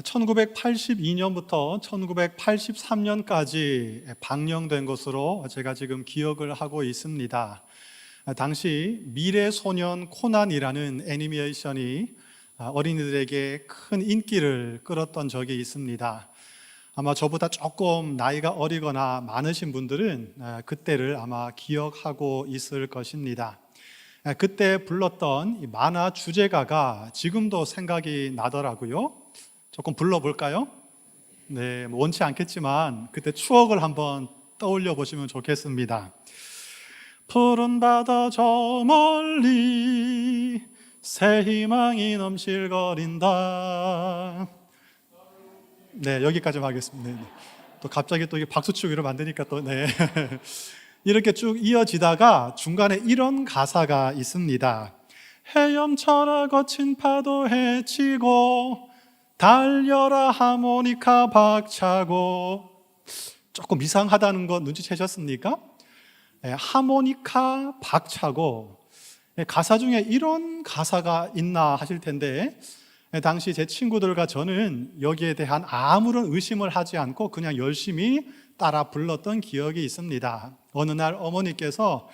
1982년부터 1983년까지 방영된 것으로 제가 지금 기억을 하고 있습니다. 당시 미래소년 코난이라는 애니메이션이 어린이들에게 큰 인기를 끌었던 적이 있습니다. 아마 저보다 조금 나이가 어리거나 많으신 분들은 그때를 아마 기억하고 있을 것입니다. 그때 불렀던 이 만화 주제가가 지금도 생각이 나더라고요. 조금 불러볼까요? 네, 원치 않겠지만 그때 추억을 한번 떠올려 보시면 좋겠습니다. 푸른 바다 저 멀리 새 희망이 넘실거린다. 네, 여기까지만 하겠습니다. 네. 또 갑자기 또 박수 치고 이러면 안 되니까 또 네. 이렇게 쭉 이어지다가 중간에 이런 가사가 있습니다. 헤엄쳐라 거친 파도 헤치고 달려라 하모니카 박차고. 조금 이상하다는 거 눈치채셨습니까? 하모니카 박차고. 가사 중에 이런 가사가 있나 하실 텐데 당시 제 친구들과 저는 여기에 대한 아무런 의심을 하지 않고 그냥 열심히 따라 불렀던 기억이 있습니다. 어느 날 어머니께서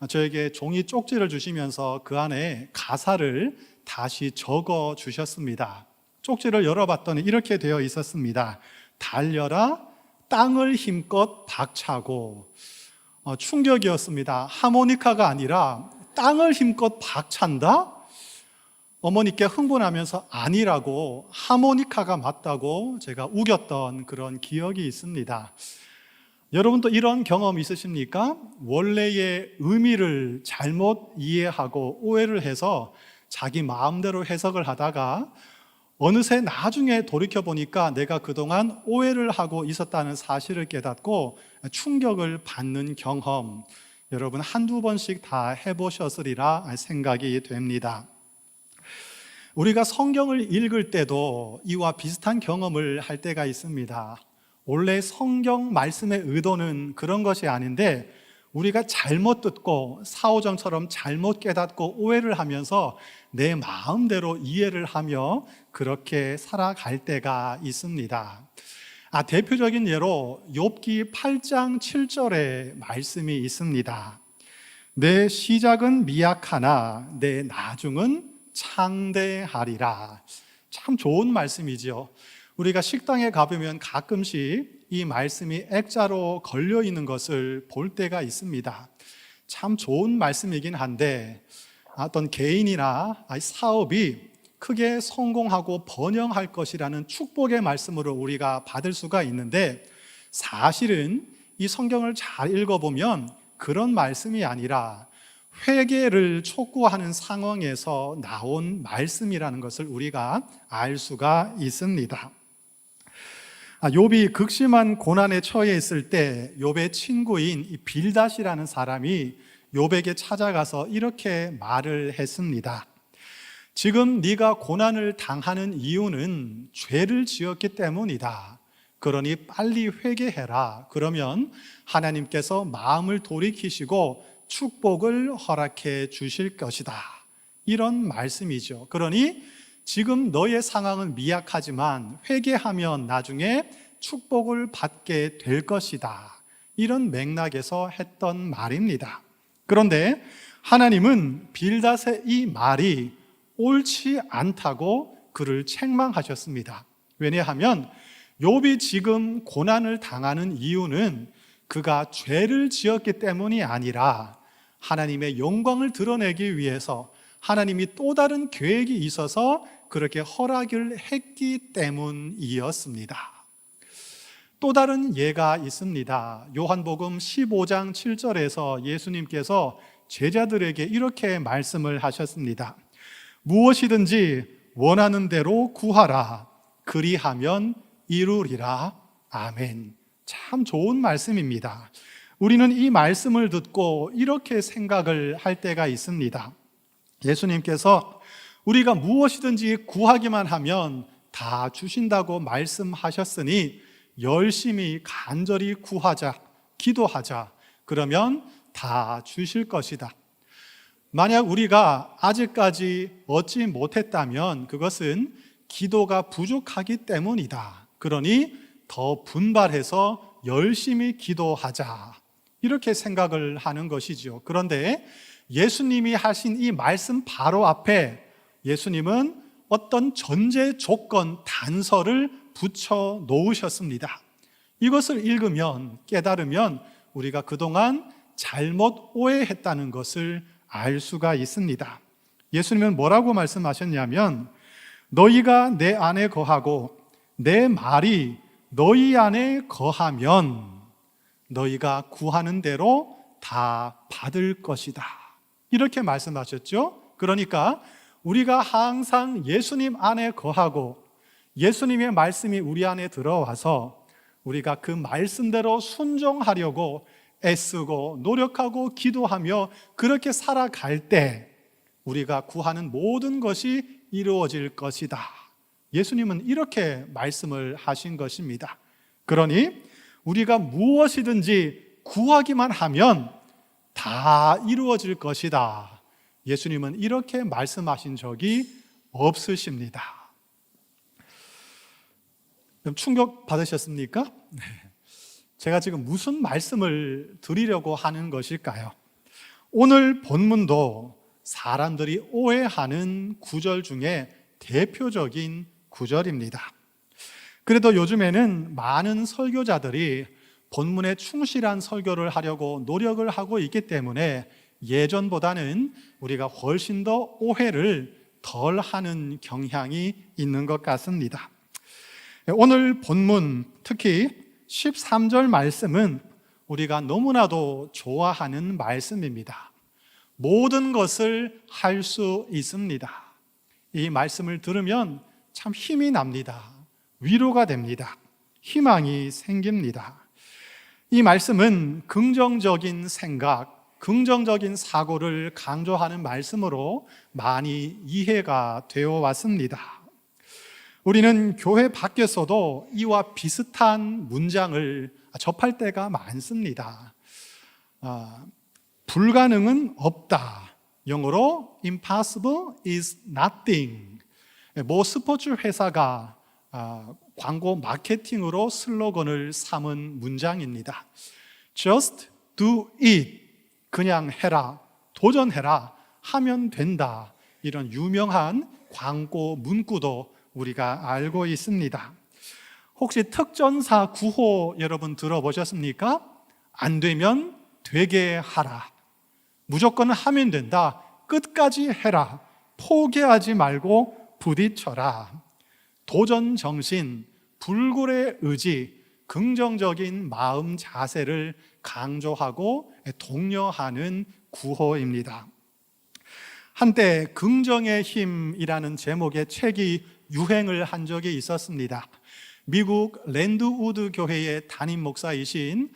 저에게 종이 쪽지를 주시면서 그 안에 가사를 다시 적어 주셨습니다. 쪽지를 열어봤더니 이렇게 되어 있었습니다. 달려라 땅을 힘껏 박차고. 충격이었습니다. 하모니카가 아니라 땅을 힘껏 박찬다? 어머니께 흥분하면서 아니라고, 하모니카가 맞다고 제가 우겼던 그런 기억이 있습니다. 여러분도 이런 경험 있으십니까? 원래의 의미를 잘못 이해하고 오해를 해서 자기 마음대로 해석을 하다가 어느새 나중에 돌이켜보니까 내가 그동안 오해를 하고 있었다는 사실을 깨닫고 충격을 받는 경험, 여러분 한두 번씩 다 해보셨으리라 생각이 됩니다. 우리가 성경을 읽을 때도 이와 비슷한 경험을 할 때가 있습니다. 원래 성경 말씀의 의도는 그런 것이 아닌데 우리가 잘못 듣고 사오정처럼 잘못 깨닫고 오해를 하면서 내 마음대로 이해를 하며 그렇게 살아갈 때가 있습니다. 대표적인 예로 욥기 8장 7절의 말씀이 있습니다. 내 시작은 미약하나 내 나중은 창대하리라. 참 좋은 말씀이지요. 우리가 식당에 가보면 가끔씩 이 말씀이 액자로 걸려 있는 것을 볼 때가 있습니다. 참 좋은 말씀이긴 한데 어떤 개인이나 사업이 크게 성공하고 번영할 것이라는 축복의 말씀으로 우리가 받을 수가 있는데 사실은 이 성경을 잘 읽어보면 그런 말씀이 아니라 회개를 촉구하는 상황에서 나온 말씀이라는 것을 우리가 알 수가 있습니다. 욥이 극심한 고난에 처해 있을 때 욥의 친구인 이 빌닷이라는 사람이 욥에게 찾아가서 이렇게 말을 했습니다. 지금 네가 고난을 당하는 이유는 죄를 지었기 때문이다. 그러니 빨리 회개해라. 그러면 하나님께서 마음을 돌이키시고 축복을 허락해 주실 것이다. 이런 말씀이죠. 그러니 지금 너의 상황은 미약하지만 회개하면 나중에 축복을 받게 될 것이다. 이런 맥락에서 했던 말입니다. 그런데 하나님은 빌닷의 이 말이 옳지 않다고 그를 책망하셨습니다. 왜냐하면 욥이 지금 고난을 당하는 이유는 그가 죄를 지었기 때문이 아니라 하나님의 영광을 드러내기 위해서 하나님이 또 다른 계획이 있어서 그렇게 허락을 했기 때문이었습니다. 또 다른 예가 있습니다. 요한복음 15장 7절에서 예수님께서 제자들에게 이렇게 말씀을 하셨습니다. 무엇이든지 원하는 대로 구하라. 그리하면 이루리라. 아멘. 참 좋은 말씀입니다. 우리는 이 말씀을 듣고 이렇게 생각을 할 때가 있습니다. 예수님께서 우리가 무엇이든지 구하기만 하면 다 주신다고 말씀하셨으니 열심히 간절히 구하자, 기도하자. 그러면 다 주실 것이다. 만약 우리가 아직까지 얻지 못했다면 그것은 기도가 부족하기 때문이다. 그러니 더 분발해서 열심히 기도하자. 이렇게 생각을 하는 것이죠. 그런데 예수님이 하신 이 말씀 바로 앞에 예수님은 어떤 전제 조건 단서를 붙여 놓으셨습니다. 이것을 읽으면, 깨달으면 우리가 그동안 잘못 오해했다는 것을 알 수가 있습니다. 예수님은 뭐라고 말씀하셨냐면, 너희가 내 안에 거하고 내 말이 너희 안에 거하면 너희가 구하는 대로 다 받을 것이다. 이렇게 말씀하셨죠. 그러니까 우리가 항상 예수님 안에 거하고 예수님의 말씀이 우리 안에 들어와서 우리가 그 말씀대로 순종하려고 애쓰고 노력하고 기도하며 그렇게 살아갈 때 우리가 구하는 모든 것이 이루어질 것이다. 예수님은 이렇게 말씀을 하신 것입니다. 그러니 우리가 무엇이든지 구하기만 하면 다 이루어질 것이다. 예수님은 이렇게 말씀하신 적이 없으십니다. 충격 받으셨습니까? 네. 제가 지금 무슨 말씀을 드리려고 하는 것일까요? 오늘 본문도 사람들이 오해하는 구절 중에 대표적인 구절입니다. 그래도 요즘에는 많은 설교자들이 본문에 충실한 설교를 하려고 노력을 하고 있기 때문에 예전보다는 우리가 훨씬 더 오해를 덜 하는 경향이 있는 것 같습니다. 오늘 본문, 특히 13절 말씀은 우리가 너무나도 좋아하는 말씀입니다. 모든 것을 할 수 있습니다. 이 말씀을 들으면 참 힘이 납니다. 위로가 됩니다. 희망이 생깁니다. 이 말씀은 긍정적인 생각, 긍정적인 사고를 강조하는 말씀으로 많이 이해가 되어 왔습니다. 우리는 교회 밖에서도 이와 비슷한 문장을 접할 때가 많습니다. 불가능은 없다. 영어로 impossible is nothing. 모 스포츠 회사가 광고 마케팅으로 슬로건을 삼은 문장입니다. Just do it. 그냥 해라. 도전해라. 하면 된다. 이런 유명한 광고 문구도 우리가 알고 있습니다. 혹시 특전사 구호 여러분 들어보셨습니까? 안 되면 되게 하라. 무조건 하면 된다. 끝까지 해라. 포기하지 말고 부딪혀라. 도전 정신, 불굴의 의지, 긍정적인 마음 자세를 강조하고 독려하는 구호입니다. 한때 긍정의 힘이라는 제목의 책이 유행을 한 적이 있었습니다. 미국 랜드우드 교회의 담임 목사이신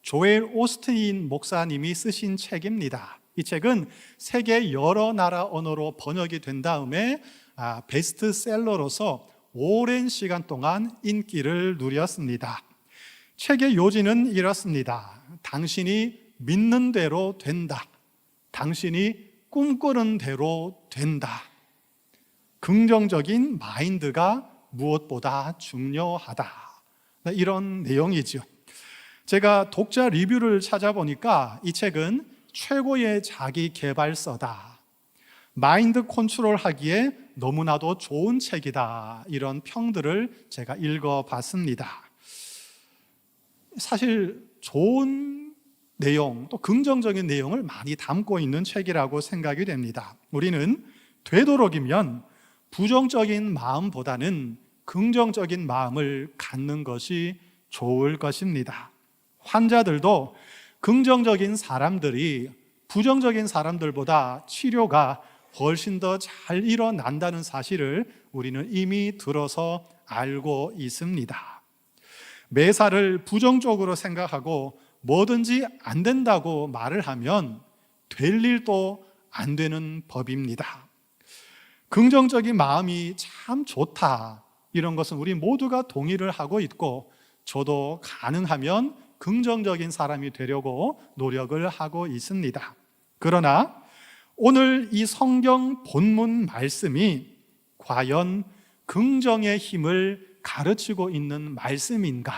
조엘 오스틴 목사님이 쓰신 책입니다. 이 책은 세계 여러 나라 언어로 번역이 된 다음에 베스트셀러로서 오랜 시간 동안 인기를 누렸습니다. 책의 요지는 이렇습니다. 당신이 믿는 대로 된다. 당신이 꿈꾸는 대로 된다. 긍정적인 마인드가 무엇보다 중요하다. 이런 내용이죠. 제가 독자 리뷰를 찾아보니까 이 책은 최고의 자기 개발서다. 마인드 컨트롤 하기에 너무나도 좋은 책이다. 이런 평들을 제가 읽어봤습니다. 사실 좋은 내용, 또 긍정적인 내용을 많이 담고 있는 책이라고 생각이 됩니다. 우리는 되도록이면 부정적인 마음보다는 긍정적인 마음을 갖는 것이 좋을 것입니다. 환자들도 긍정적인 사람들이 부정적인 사람들보다 치료가 훨씬 더 잘 일어난다는 사실을 우리는 이미 들어서 알고 있습니다. 매사를 부정적으로 생각하고 뭐든지 안 된다고 말을 하면 될 일도 안 되는 법입니다. 긍정적인 마음이 참 좋다. 이런 것은 우리 모두가 동의를 하고 있고 저도 가능하면 긍정적인 사람이 되려고 노력을 하고 있습니다. 그러나 오늘 이 성경 본문 말씀이 과연 긍정의 힘을 가르치고 있는 말씀인가?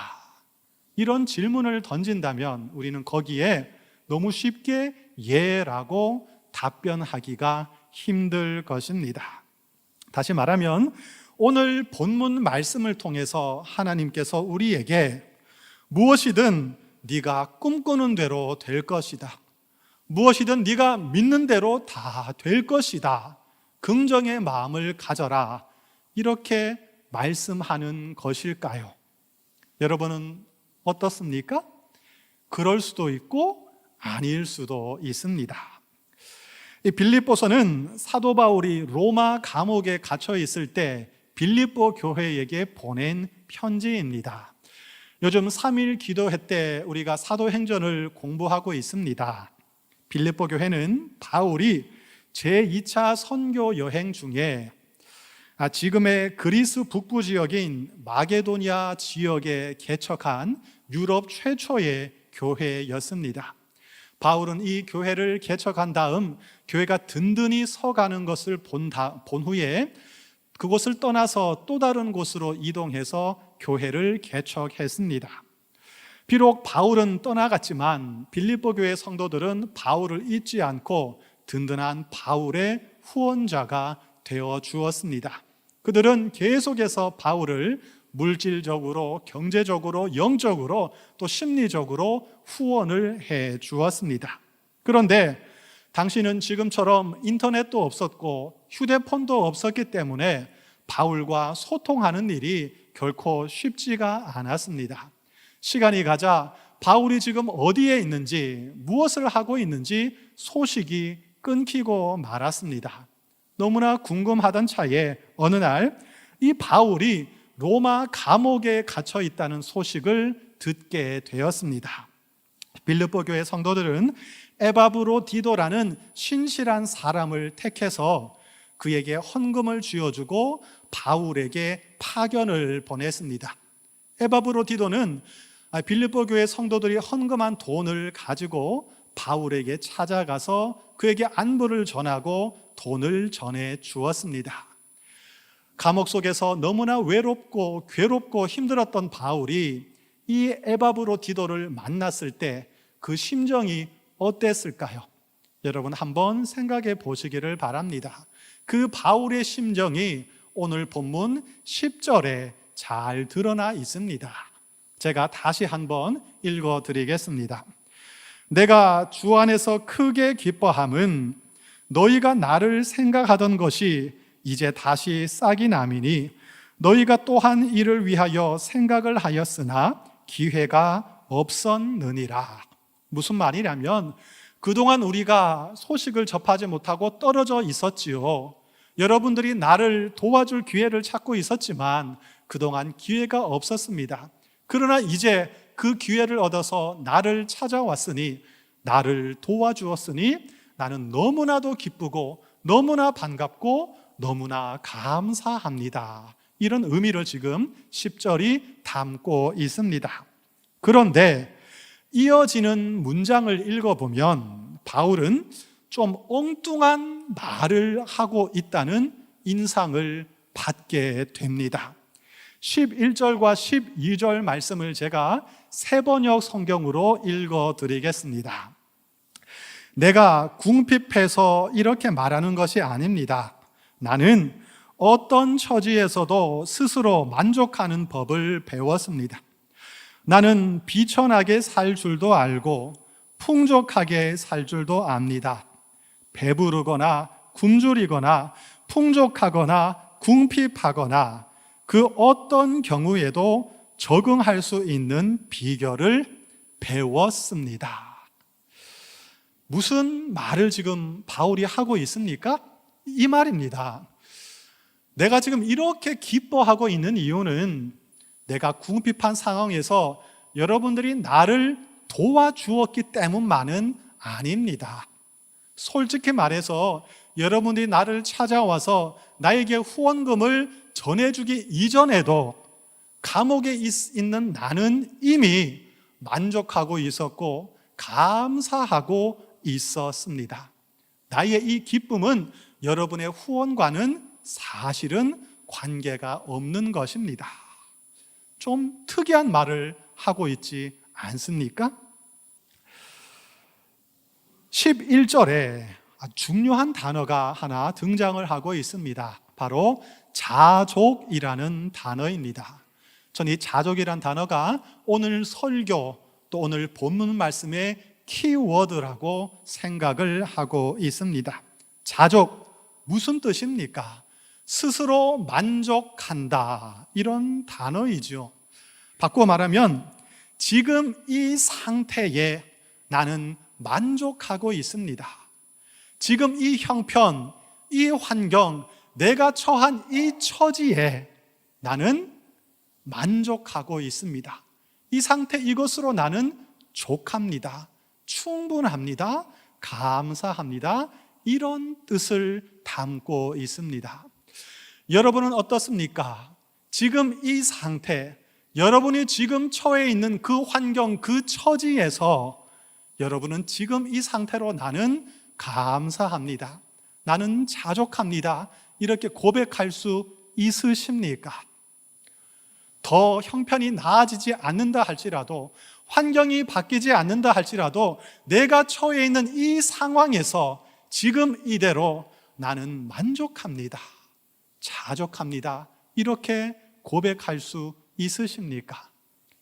이런 질문을 던진다면 우리는 거기에 너무 쉽게 예라고 답변하기가 힘들 것입니다. 다시 말하면 오늘 본문 말씀을 통해서 하나님께서 우리에게 무엇이든 네가 꿈꾸는 대로 될 것이다. 무엇이든 네가 믿는 대로 다 될 것이다. 긍정의 마음을 가져라. 이렇게 말씀하는 것일까요? 여러분은 어떻습니까? 그럴 수도 있고 아닐 수도 있습니다. 이 빌립보서는 사도 바울이 로마 감옥에 갇혀 있을 때 빌립보 교회에게 보낸 편지입니다. 요즘 3일 기도회 때 우리가 사도행전을 공부하고 있습니다. 빌립보 교회는 바울이 제2차 선교 여행 중에 지금의 그리스 북부 지역인 마게도니아 지역에 개척한 유럽 최초의 교회였습니다. 바울은 이 교회를 개척한 다음 교회가 든든히 서가는 것을 본 후에 그곳을 떠나서 또 다른 곳으로 이동해서 교회를 개척했습니다. 비록 바울은 떠나갔지만 빌립보 교회 성도들은 바울을 잊지 않고 든든한 바울의 후원자가 되어 주었습니다. 그들은 계속해서 바울을 물질적으로, 경제적으로, 영적으로 또 심리적으로 후원을 해 주었습니다. 그런데 당시는 지금처럼 인터넷도 없었고 휴대폰도 없었기 때문에 바울과 소통하는 일이 결코 쉽지가 않았습니다. 시간이 가자 바울이 지금 어디에 있는지, 무엇을 하고 있는지 소식이 끊기고 말았습니다. 너무나 궁금하던 차에 어느 날 이 바울이 로마 감옥에 갇혀 있다는 소식을 듣게 되었습니다. 빌립보 교회 성도들은 에바브로디도라는 신실한 사람을 택해서 그에게 헌금을 쥐어주고 바울에게 파견을 보냈습니다. 에바브로디도는 빌립보 교회 성도들이 헌금한 돈을 가지고 바울에게 찾아가서 그에게 안부를 전하고 돈을 전해 주었습니다. 감옥 속에서 너무나 외롭고 괴롭고 힘들었던 바울이 이 에바브로디도를 만났을 때 그 심정이 어땠을까요? 여러분 한번 생각해 보시기를 바랍니다. 그 바울의 심정이 오늘 본문 10절에 잘 드러나 있습니다. 제가 다시 한번 읽어 드리겠습니다. 내가 주 안에서 크게 기뻐함은 너희가 나를 생각하던 것이 이제 다시 싹이 나미니 너희가 또한 이를 위하여 생각을 하였으나 기회가 없었느니라. 무슨 말이냐면 그동안 우리가 소식을 접하지 못하고 떨어져 있었지요. 여러분들이 나를 도와줄 기회를 찾고 있었지만 그동안 기회가 없었습니다. 그러나 이제 그 기회를 얻어서 나를 찾아왔으니, 나를 도와주었으니 나는 너무나도 기쁘고 너무나 반갑고 너무나 감사합니다. 이런 의미를 지금 10절이 담고 있습니다. 그런데 이어지는 문장을 읽어보면 바울은 좀 엉뚱한 말을 하고 있다는 인상을 받게 됩니다. 11절과 12절 말씀을 제가 세번역 성경으로 읽어드리겠습니다. 내가 궁핍해서 이렇게 말하는 것이 아닙니다. 나는 어떤 처지에서도 스스로 만족하는 법을 배웠습니다. 나는 비천하게 살 줄도 알고 풍족하게 살 줄도 압니다. 배부르거나 굶주리거나 풍족하거나 궁핍하거나 그 어떤 경우에도 적응할 수 있는 비결을 배웠습니다. 무슨 말을 지금 바울이 하고 있습니까? 이 말입니다. 내가 지금 이렇게 기뻐하고 있는 이유는 내가 궁핍한 상황에서 여러분들이 나를 도와주었기 때문만은 아닙니다. 솔직히 말해서 여러분들이 나를 찾아와서 나에게 후원금을 전해주기 이전에도 감옥에 있는 나는 이미 만족하고 있었고 감사하고 있었습니다. 나의 이 기쁨은 여러분의 후원과는 사실은 관계가 없는 것입니다. 좀 특이한 말을 하고 있지 않습니까? 11절에 중요한 단어가 하나 등장을 하고 있습니다. 바로 자족이라는 단어입니다. 저는 이 자족이라는 단어가 오늘 설교 또 오늘 본문 말씀의 키워드라고 생각을 하고 있습니다. 자족, 무슨 뜻입니까? 스스로 만족한다, 이런 단어이죠. 바꾸어 말하면 지금 이 상태에 나는 만족하고 있습니다. 지금 이 형편, 이 환경, 내가 처한 이 처지에 나는 만족하고 있습니다. 이 상태, 이것으로 나는 족합니다. 충분합니다. 감사합니다. 이런 뜻을 담고 있습니다. 여러분은 어떻습니까? 지금 이 상태, 여러분이 지금 처해 있는 그 환경, 그 처지에서 여러분은 지금 이 상태로 나는 감사합니다. 나는 자족합니다. 이렇게 고백할 수 있으십니까? 더 형편이 나아지지 않는다 할지라도, 환경이 바뀌지 않는다 할지라도 내가 처해 있는 이 상황에서 지금 이대로 나는 만족합니다. 자족합니다. 이렇게 고백할 수 있으십니까?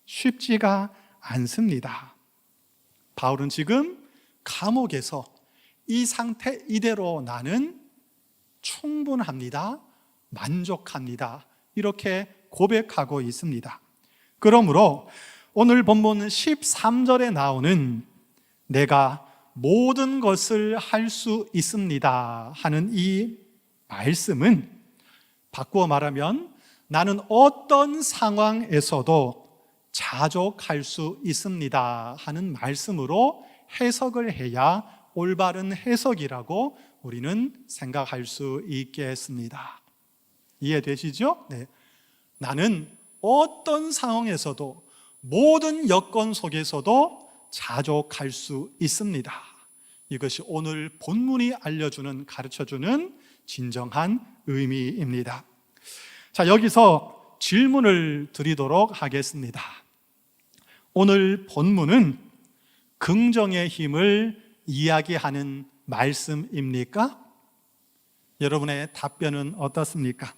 쉽지가 않습니다. 바울은 지금 감옥에서 이 상태 이대로 나는 충분합니다. 만족합니다. 이렇게 고백하고 있습니다. 그러므로 오늘 본문 13절에 나오는 내가 모든 것을 할 수 있습니다 하는 이 말씀은 바꾸어 말하면 나는 어떤 상황에서도 자족할 수 있습니다 하는 말씀으로 해석을 해야 올바른 해석이라고 우리는 생각할 수 있겠습니다. 이해되시죠? 네. 나는 어떤 상황에서도 모든 여건 속에서도 자족할 수 있습니다. 이것이 오늘 본문이 알려주는, 가르쳐주는 진정한 의미입니다. 자, 여기서 질문을 드리도록 하겠습니다. 오늘 본문은 긍정의 힘을 이야기하는 말씀입니까? 여러분의 답변은 어떻습니까?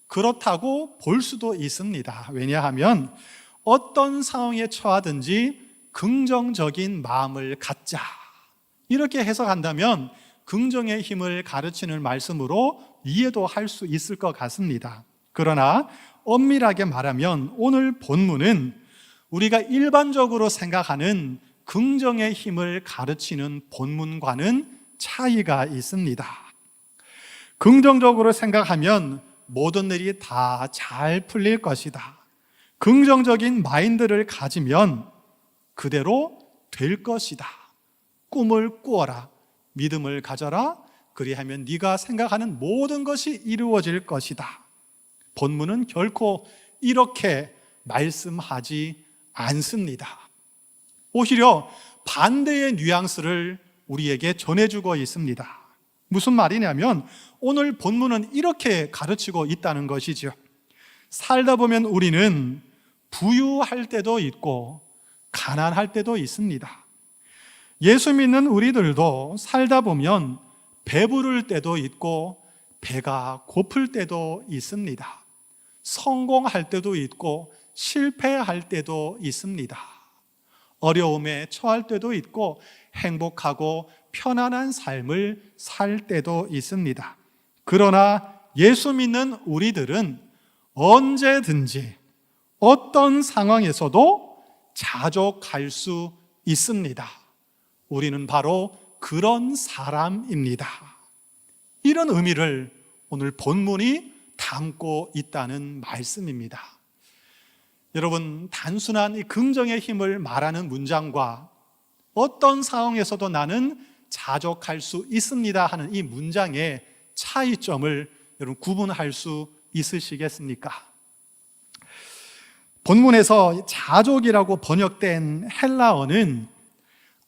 그렇다고 볼 수도 있습니다. 왜냐하면 어떤 상황에 처하든지 긍정적인 마음을 갖자, 이렇게 해석한다면 긍정의 힘을 가르치는 말씀으로 이해도 할 수 있을 것 같습니다. 그러나 엄밀하게 말하면 오늘 본문은 우리가 일반적으로 생각하는 긍정의 힘을 가르치는 본문과는 차이가 있습니다. 긍정적으로 생각하면 모든 일이 다 잘 풀릴 것이다. 긍정적인 마인드를 가지면 그대로 될 것이다. 꿈을 꾸어라. 믿음을 가져라. 그리하면 네가 생각하는 모든 것이 이루어질 것이다. 본문은 결코 이렇게 말씀하지 않습니다. 오히려 반대의 뉘앙스를 우리에게 전해주고 있습니다. 무슨 말이냐면 오늘 본문은 이렇게 가르치고 있다는 것이죠. 살다 보면 우리는 부유할 때도 있고 가난할 때도 있습니다. 예수 믿는 우리들도 살다 보면 배부를 때도 있고 배가 고플 때도 있습니다. 성공할 때도 있고 실패할 때도 있습니다. 어려움에 처할 때도 있고 행복하고 편안한 삶을 살 때도 있습니다. 그러나 예수 믿는 우리들은 언제든지 어떤 상황에서도 자족할 수 있습니다. 우리는 바로 그런 사람입니다. 이런 의미를 오늘 본문이 담고 있다는 말씀입니다. 여러분, 단순한 이 긍정의 힘을 말하는 문장과 어떤 상황에서도 나는 자족할 수 있습니다 하는 이 문장의 차이점을 여러분 구분할 수 있으시겠습니까? 본문에서 자족이라고 번역된 헬라어는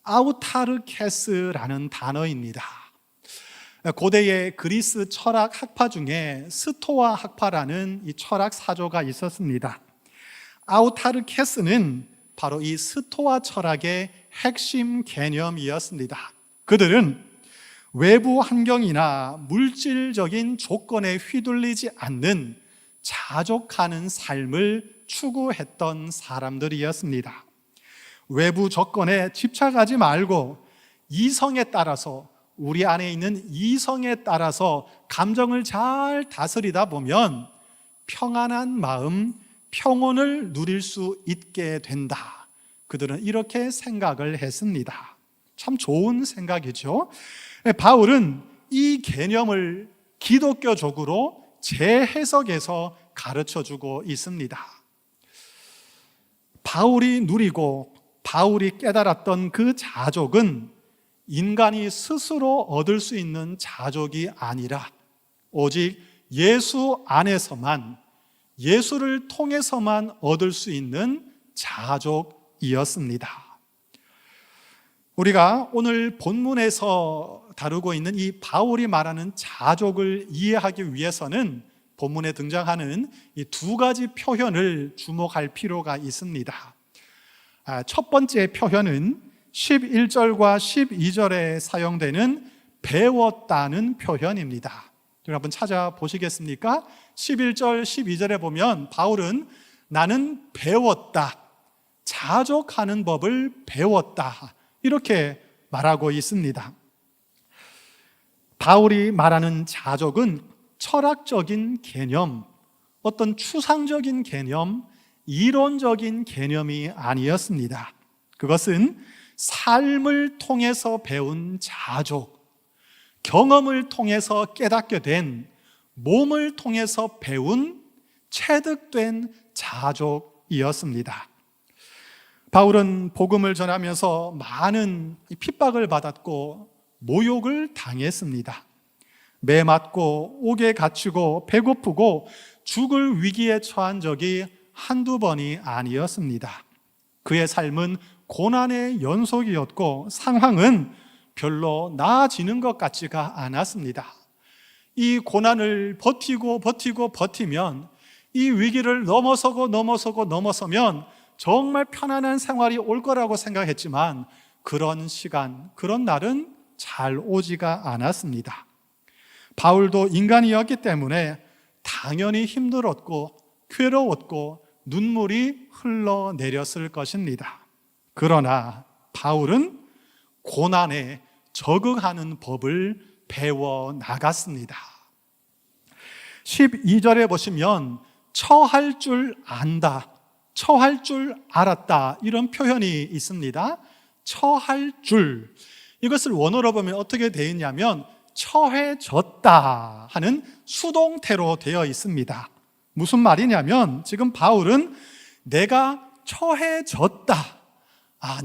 아우타르케스라는 단어입니다. 고대의 그리스 철학 학파 중에 스토아 학파라는 이 철학 사조가 있었습니다. 아우타르케스는 바로 이 스토아 철학의 핵심 개념이었습니다. 그들은 외부 환경이나 물질적인 조건에 휘둘리지 않는 자족하는 삶을 추구했던 사람들이었습니다. 외부 조건에 집착하지 말고 이성에 따라서, 우리 안에 있는 이성에 따라서 감정을 잘 다스리다 보면 평안한 마음, 평온을 누릴 수 있게 된다. 그들은 이렇게 생각을 했습니다. 참 좋은 생각이죠. 바울은 이 개념을 기독교적으로 재해석해서 가르쳐주고 있습니다. 바울이 누리고 바울이 깨달았던 그 자족은 인간이 스스로 얻을 수 있는 자족이 아니라 오직 예수 안에서만, 예수를 통해서만 얻을 수 있는 자족이었습니다. 우리가 오늘 본문에서 다루고 있는 이 바울이 말하는 자족을 이해하기 위해서는 본문에 등장하는 이 두 가지 표현을 주목할 필요가 있습니다. 첫 번째 표현은 11절과 12절에 사용되는 배웠다는 표현입니다. 여러분 찾아보시겠습니까? 11절, 12절에 보면 바울은 나는 배웠다, 자족하는 법을 배웠다, 이렇게 말하고 있습니다. 바울이 말하는 자족은 철학적인 개념, 어떤 추상적인 개념, 이론적인 개념이 아니었습니다. 그것은 삶을 통해서 배운 자족, 경험을 통해서 깨닫게 된, 몸을 통해서 배운, 체득된 자족이었습니다. 바울은 복음을 전하면서 많은 핍박을 받았고 모욕을 당했습니다. 매 맞고 옥에 갇히고 배고프고 죽을 위기에 처한 적이 한두 번이 아니었습니다. 그의 삶은 고난의 연속이었고 상황은 별로 나아지는 것 같지가 않았습니다. 이 고난을 버티면, 이 위기를 넘어서면 정말 편안한 생활이 올 거라고 생각했지만 그런 시간, 그런 날은 잘 오지가 않았습니다. 바울도 인간이었기 때문에 당연히 힘들었고 괴로웠고 눈물이 흘러내렸을 것입니다. 그러나 바울은 고난에 적응하는 법을 배워 나갔습니다. 12절에 보시면 처할 줄 안다, 처할 줄 알았다, 이런 표현이 있습니다. 처할 줄, 이것을 원어로 보면 어떻게 되어 있냐면 처해졌다 하는 수동태로 되어 있습니다. 무슨 말이냐면 지금 바울은 내가 처해졌다,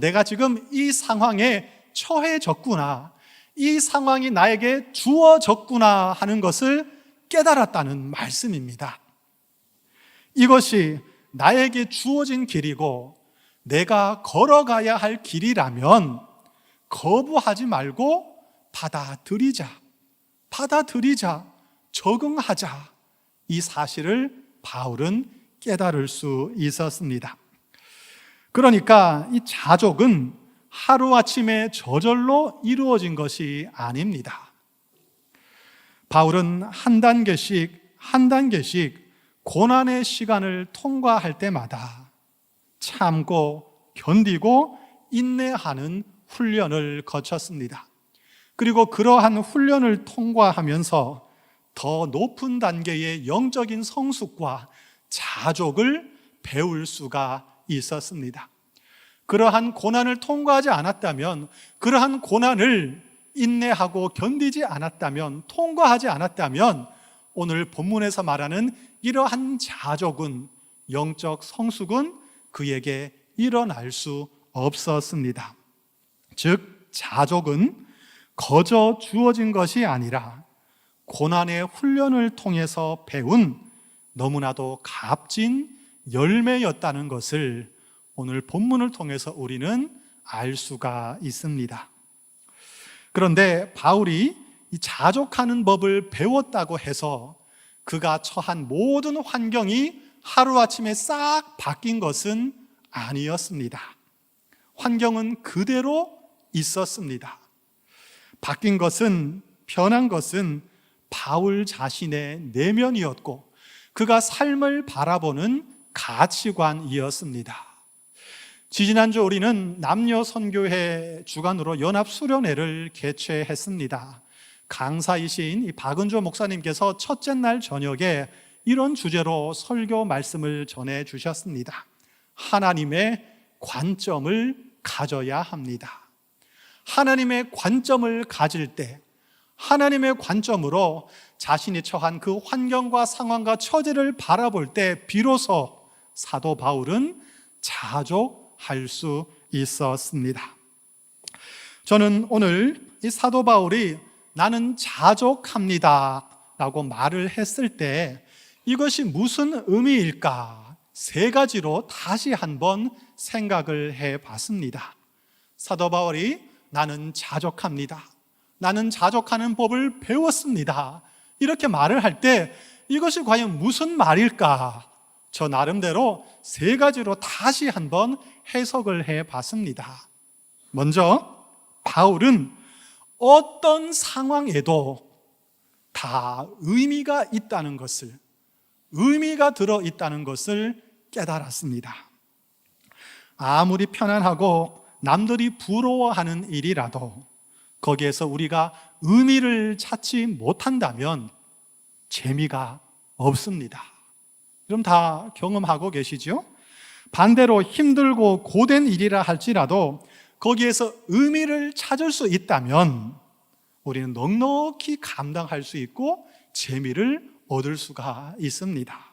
내가 지금 이 상황에 처해졌구나, 이 상황이 나에게 주어졌구나 하는 것을 깨달았다는 말씀입니다. 이것이 나에게 주어진 길이고 내가 걸어가야 할 길이라면 거부하지 말고 받아들이자, 적응하자, 이 사실을 바울은 깨달을 수 있었습니다. 그러니까 이 자족은 하루아침에 저절로 이루어진 것이 아닙니다. 바울은 한 단계씩 고난의 시간을 통과할 때마다 참고 견디고 인내하는 훈련을 거쳤습니다. 그리고 그러한 훈련을 통과하면서 더 높은 단계의 영적인 성숙과 자족을 배울 수가 있었습니다. 그러한 고난을 통과하지 않았다면, 그러한 고난을 인내하고 견디지 않았다면, 통과하지 않았다면 오늘 본문에서 말하는 이러한 자족은, 영적 성숙은 그에게 일어날 수 없었습니다. 즉 자족은 거저 주어진 것이 아니라 고난의 훈련을 통해서 배운 너무나도 값진 열매였다는 것을 오늘 본문을 통해서 우리는 알 수가 있습니다. 그런데 바울이 이 자족하는 법을 배웠다고 해서 그가 처한 모든 환경이 하루아침에 싹 바뀐 것은 아니었습니다. 환경은 그대로 있었습니다. 바뀐 것은, 변한 것은 바울 자신의 내면이었고 그가 삶을 바라보는 가치관이었습니다. 지지난주 우리는 남녀 선교회 주관으로 연합 수련회를 개최했습니다. 강사이신 이 박은조 목사님께서 첫째 날 저녁에 이런 주제로 설교 말씀을 전해 주셨습니다. 하나님의 관점을 가져야 합니다. 하나님의 관점을 가질 때, 하나님의 관점으로 자신이 처한 그 환경과 상황과 처지를 바라볼 때 비로소 사도 바울은 자족할 수 있었습니다. 저는 오늘 이 사도 바울이 나는 자족합니다 라고 말을 했을 때 이것이 무슨 의미일까? 세 가지로 다시 한번 생각을 해봤습니다. 사도 바울이 나는 자족합니다, 나는 자족하는 법을 배웠습니다, 이렇게 말을 할 때 이것이 과연 무슨 말일까? 저 나름대로 세 가지로 다시 한번 해석을 해봤습니다. 먼저 바울은 어떤 상황에도 다 의미가 있다는 것을, 의미가 들어있다는 것을 깨달았습니다. 아무리 편안하고 남들이 부러워하는 일이라도 거기에서 우리가 의미를 찾지 못한다면 재미가 없습니다. 그럼 다 경험하고 계시죠? 반대로 힘들고 고된 일이라 할지라도 거기에서 의미를 찾을 수 있다면 우리는 넉넉히 감당할 수 있고 재미를 얻을 수가 있습니다.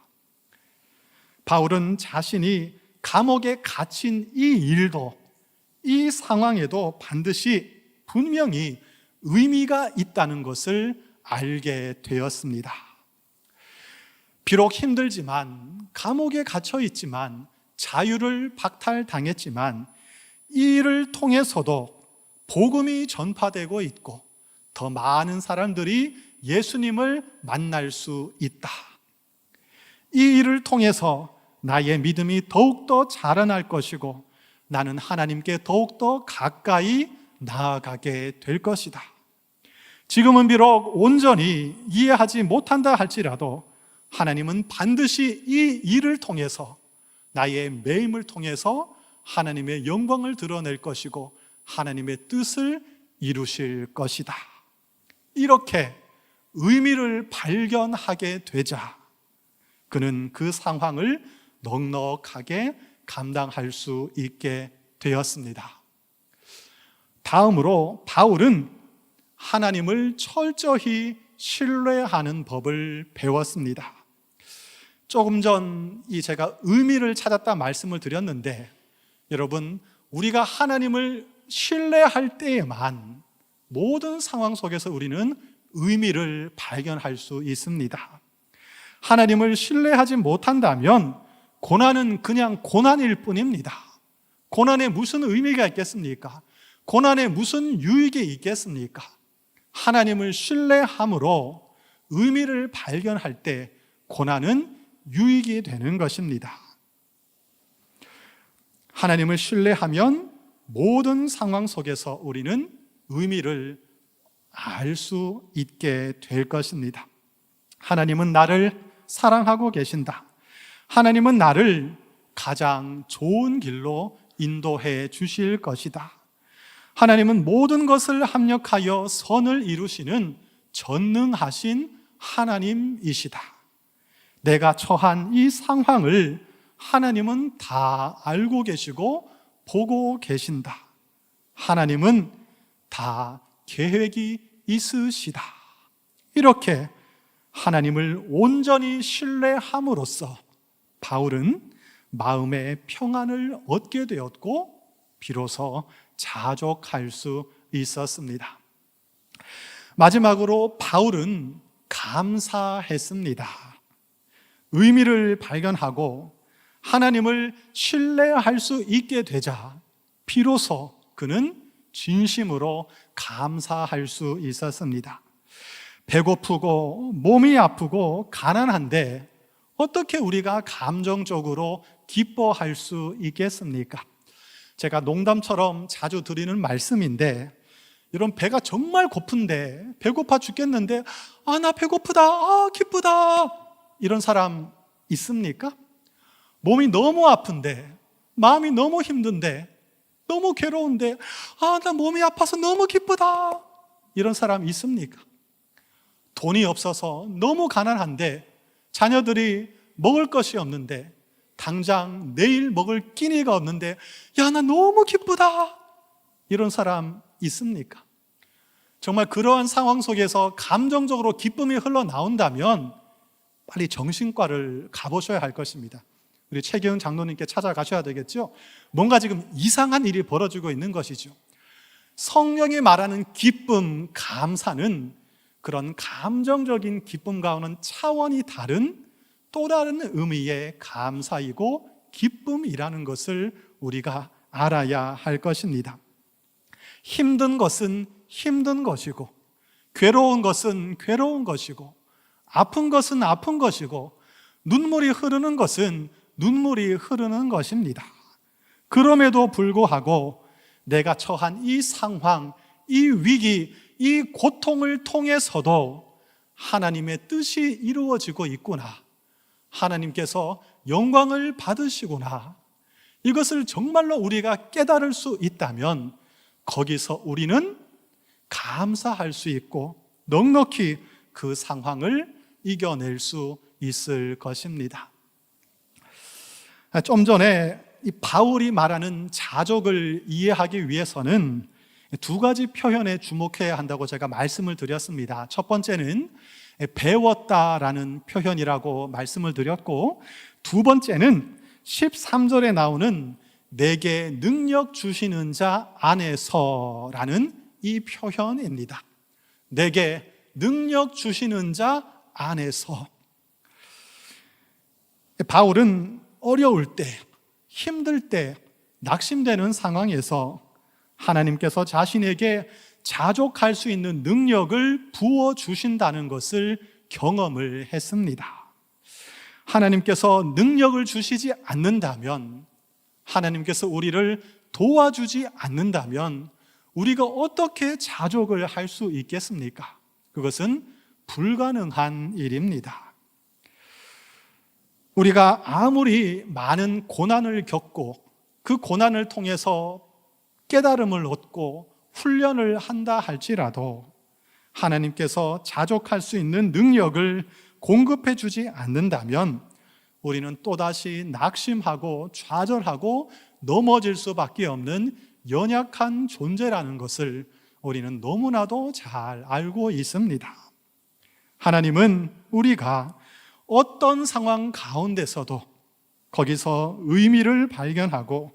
바울은 자신이 감옥에 갇힌 이 일도, 이 상황에도 반드시 분명히 의미가 있다는 것을 알게 되었습니다. 비록 힘들지만, 감옥에 갇혀 있지만, 자유를 박탈당했지만 이 일을 통해서도 복음이 전파되고 있고 더 많은 사람들이 예수님을 만날 수 있다. 이 일을 통해서 나의 믿음이 더욱더 자라날 것이고 나는 하나님께 더욱더 가까이 나아가게 될 것이다. 지금은 비록 온전히 이해하지 못한다 할지라도 하나님은 반드시 이 일을 통해서, 나의 매임을 통해서 하나님의 영광을 드러낼 것이고 하나님의 뜻을 이루실 것이다. 이렇게 의미를 발견하게 되자 그는 그 상황을 넉넉하게 감당할 수 있게 되었습니다. 다음으로 바울은 하나님을 철저히 신뢰하는 법을 배웠습니다. 조금 전 제가 의미를 찾았다 말씀을 드렸는데, 여러분, 우리가 하나님을 신뢰할 때에만 모든 상황 속에서 우리는 의미를 발견할 수 있습니다. 하나님을 신뢰하지 못한다면 고난은 그냥 고난일 뿐입니다. 고난에 무슨 의미가 있겠습니까? 고난에 무슨 유익이 있겠습니까? 하나님을 신뢰함으로 의미를 발견할 때 고난은 유익이 되는 것입니다. 하나님을 신뢰하면 모든 상황 속에서 우리는 의미를 알 수 있게 될 것입니다. 하나님은 나를 사랑하고 계신다. 하나님은 나를 가장 좋은 길로 인도해 주실 것이다. 하나님은 모든 것을 합력하여 선을 이루시는 전능하신 하나님이시다. 내가 처한 이 상황을 하나님은 다 알고 계시고 보고 계신다. 하나님은 다 계획이 있으시다. 이렇게 하나님을 온전히 신뢰함으로써 바울은 마음의 평안을 얻게 되었고 비로소 자족할 수 있었습니다. 마지막으로 바울은 감사했습니다. 의미를 발견하고 하나님을 신뢰할 수 있게 되자 비로소 그는 진심으로 감사할 수 있었습니다. 배고프고 몸이 아프고 가난한데 어떻게 우리가 감정적으로 기뻐할 수 있겠습니까? 제가 농담처럼 자주 드리는 말씀인데, 이런 배가 정말 고픈데, 배고파 죽겠는데, 나 배고프다, 기쁘다, 이런 사람 있습니까? 몸이 너무 아픈데, 마음이 너무 힘든데, 너무 괴로운데, 나 몸이 아파서 너무 기쁘다, 이런 사람 있습니까? 돈이 없어서 너무 가난한데, 자녀들이 먹을 것이 없는데, 당장 내일 먹을 끼니가 없는데, 나 너무 기쁘다, 이런 사람 있습니까? 정말 그러한 상황 속에서 감정적으로 기쁨이 흘러나온다면 빨리 정신과를 가보셔야 할 것입니다. 우리 최기훈 장로님께 찾아가셔야 되겠죠? 뭔가 지금 이상한 일이 벌어지고 있는 것이죠. 성경이 말하는 기쁨, 감사는 그런 감정적인 기쁨과는 차원이 다른 또 다른 의미의 감사이고 기쁨이라는 것을 우리가 알아야 할 것입니다. 힘든 것은 힘든 것이고, 괴로운 것은 괴로운 것이고, 아픈 것은 아픈 것이고, 눈물이 흐르는 것은 눈물이 흐르는 것입니다. 그럼에도 불구하고 내가 처한 이 상황, 이 위기, 이 고통을 통해서도 하나님의 뜻이 이루어지고 있구나, 하나님께서 영광을 받으시구나, 이것을 정말로 우리가 깨달을 수 있다면 거기서 우리는 감사할 수 있고 넉넉히 그 상황을 이겨낼 수 있을 것입니다. 좀 전에 이 바울이 말하는 자족을 이해하기 위해서는 두 가지 표현에 주목해야 한다고 제가 말씀을 드렸습니다. 첫 번째는 배웠다라는 표현이라고 말씀을 드렸고, 두 번째는 13절에 나오는 내게 능력 주시는 자 안에서라는 이 표현입니다. 내게 능력 주시는 자 안에서. 바울은 어려울 때, 힘들 때, 낙심되는 상황에서 하나님께서 자신에게 자족할 수 있는 능력을 부어주신다는 것을 경험을 했습니다. 하나님께서 능력을 주시지 않는다면, 하나님께서 우리를 도와주지 않는다면 우리가 어떻게 자족을 할 수 있겠습니까? 그것은 불가능한 일입니다. 우리가 아무리 많은 고난을 겪고 그 고난을 통해서 깨달음을 얻고 훈련을 한다 할지라도 하나님께서 자족할 수 있는 능력을 공급해 주지 않는다면 우리는 또다시 낙심하고 좌절하고 넘어질 수밖에 없는 연약한 존재라는 것을 우리는 너무나도 잘 알고 있습니다. 하나님은 우리가 어떤 상황 가운데서도 거기서 의미를 발견하고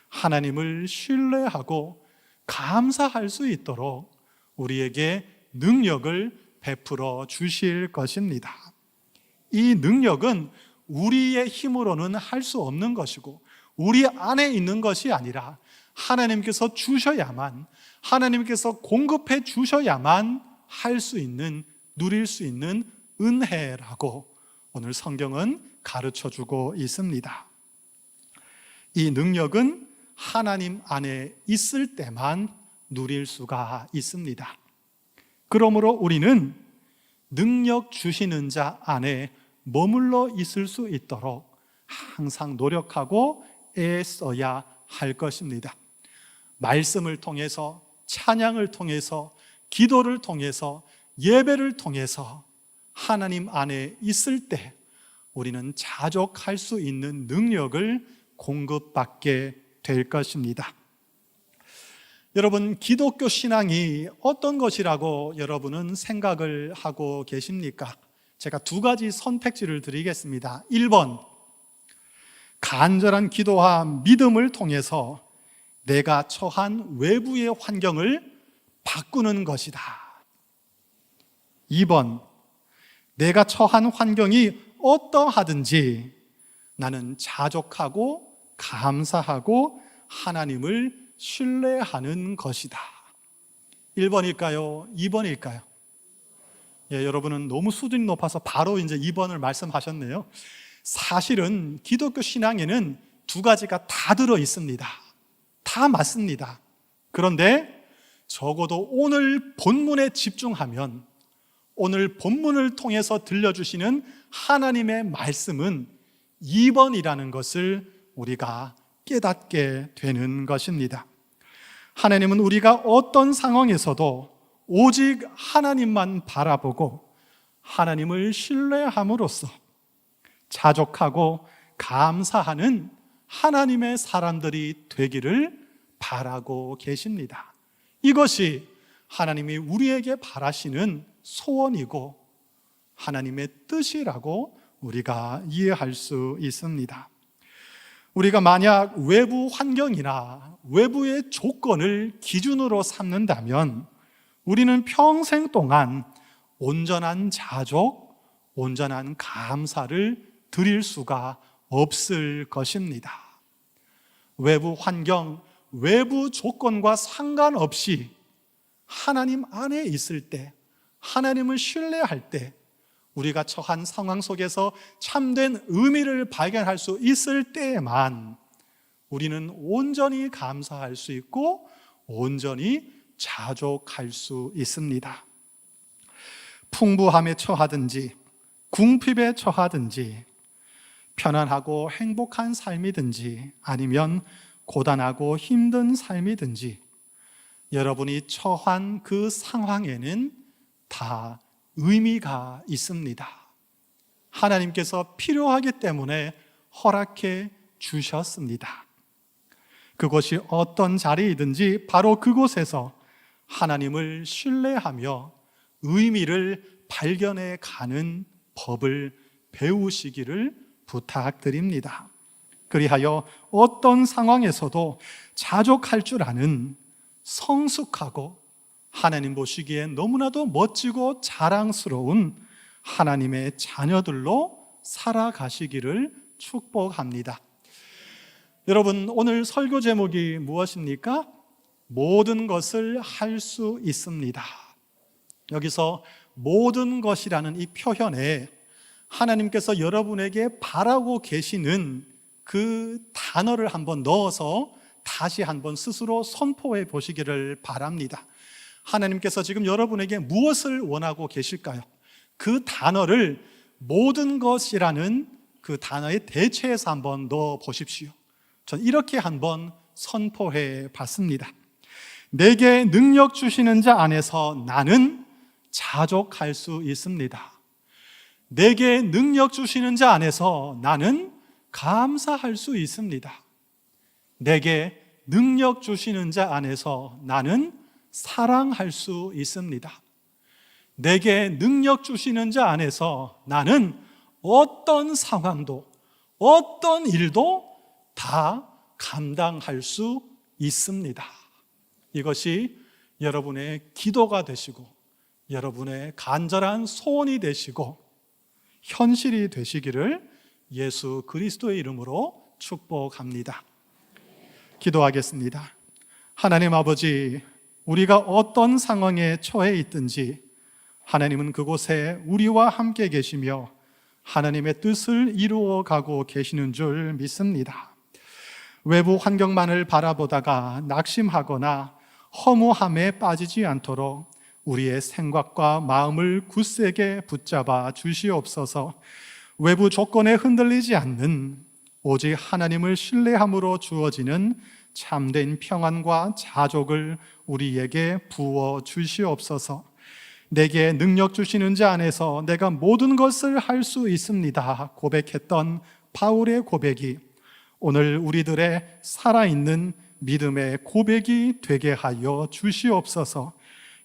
하나님을 신뢰하고 감사할 수 있도록 우리에게 능력을 베풀어 주실 것입니다. 이 능력은 우리의 힘으로는 할 수 없는 것이고 우리 안에 있는 것이 아니라 하나님께서 주셔야만, 하나님께서 공급해 주셔야만 할 수 있는, 누릴 수 있는 은혜라고 오늘 성경은 가르쳐 주고 있습니다. 이 능력은 하나님 안에 있을 때만 누릴 수가 있습니다. 그러므로 우리는 능력 주시는 자 안에 머물러 있을 수 있도록 항상 노력하고 애써야 할 것입니다. 말씀을 통해서, 찬양을 통해서, 기도를 통해서, 예배를 통해서 하나님 안에 있을 때 우리는 자족할 수 있는 능력을 공급받게 될 것입니다. 여러분, 기독교 신앙이 어떤 것이라고 여러분은 생각을 하고 계십니까? 제가 두 가지 선택지를 드리겠습니다. 1번, 간절한 기도와 믿음을 통해서 내가 처한 외부의 환경을 바꾸는 것이다. 2번, 내가 처한 환경이 어떠하든지 나는 자족하고 감사하고 하나님을 신뢰하는 것이다. 1번일까요? 2번일까요? 여러분은 너무 수준이 높아서 바로 이제 2번을 말씀하셨네요. 사실은 기독교 신앙에는 두 가지가 다 들어 있습니다. 다 맞습니다. 그런데 적어도 오늘 본문에 집중하면, 오늘 본문을 통해서 들려주시는 하나님의 말씀은 2번이라는 것을 우리가 깨닫게 되는 것입니다. 하나님은 우리가 어떤 상황에서도 오직 하나님만 바라보고 하나님을 신뢰함으로써 자족하고 감사하는 하나님의 사람들이 되기를 바라고 계십니다. 이것이 하나님이 우리에게 바라시는 소원이고 하나님의 뜻이라고 우리가 이해할 수 있습니다. 우리가 만약 외부 환경이나 외부의 조건을 기준으로 삼는다면 우리는 평생 동안 온전한 자족, 온전한 감사를 드릴 수가 없을 것입니다. 외부 환경, 외부 조건과 상관없이 하나님 안에 있을 때, 하나님을 신뢰할 때 우리가 처한 상황 속에서 참된 의미를 발견할 수 있을 때에만 우리는 온전히 감사할 수 있고 온전히 자족할 수 있습니다. 풍부함에 처하든지 궁핍에 처하든지 편안하고 행복한 삶이든지 아니면 고단하고 힘든 삶이든지 여러분이 처한 그 상황에는 다 의미가 있습니다. 하나님께서 필요하기 때문에 허락해 주셨습니다. 그것이 어떤 자리이든지 바로 그곳에서 하나님을 신뢰하며 의미를 발견해 가는 법을 배우시기를 부탁드립니다. 그리하여 어떤 상황에서도 자족할 줄 아는 성숙하고 하나님 보시기에 너무나도 멋지고 자랑스러운 하나님의 자녀들로 살아가시기를 축복합니다. 여러분, 오늘 설교 제목이 무엇입니까? 모든 것을 할 수 있습니다. 여기서 모든 것이라는 이 표현에 하나님께서 여러분에게 바라고 계시는 그 단어를 한번 넣어서 다시 한번 스스로 선포해 보시기를 바랍니다. 하나님께서 지금 여러분에게 무엇을 원하고 계실까요? 그 단어를 모든 것이라는 그 단어에 대체해서 한번 넣어 보십시오. 전 이렇게 한번 선포해 봤습니다. 내게 능력 주시는 자 안에서 나는 자족할 수 있습니다. 내게 능력 주시는 자 안에서 나는 감사할 수 있습니다. 내게 능력 주시는 자 안에서 나는 사랑할 수 있습니다. 내게 능력 주시는 자 안에서 나는 어떤 상황도 어떤 일도 다 감당할 수 있습니다. 이것이 여러분의 기도가 되시고 여러분의 간절한 소원이 되시고 현실이 되시기를 예수 그리스도의 이름으로 축복합니다. 기도하겠습니다. 하나님 아버지, 우리가 어떤 상황에 처해 있든지 하나님은 그곳에 우리와 함께 계시며 하나님의 뜻을 이루어 가고 계시는 줄 믿습니다. 외부 환경만을 바라보다가 낙심하거나 허무함에 빠지지 않도록 우리의 생각과 마음을 굳세게 붙잡아 주시옵소서. 외부 조건에 흔들리지 않는 오직 하나님을 신뢰함으로 주어지는 참된 평안과 자족을 우리에게 부어 주시옵소서. 내게 능력 주시는 자 안에서 내가 모든 것을 할 수 있습니다 고백했던 바울의 고백이 오늘 우리들의 살아있는 믿음의 고백이 되게 하여 주시옵소서.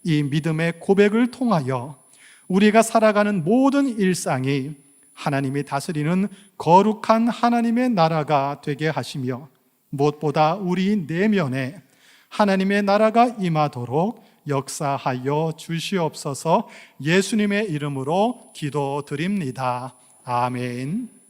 이 믿음의 고백을 통하여 우리가 살아가는 모든 일상이 하나님이 다스리는 거룩한 하나님의 나라가 되게 하시며 무엇보다 우리 내면에 하나님의 나라가 임하도록 역사하여 주시옵소서. 예수님의 이름으로 기도드립니다. 아멘.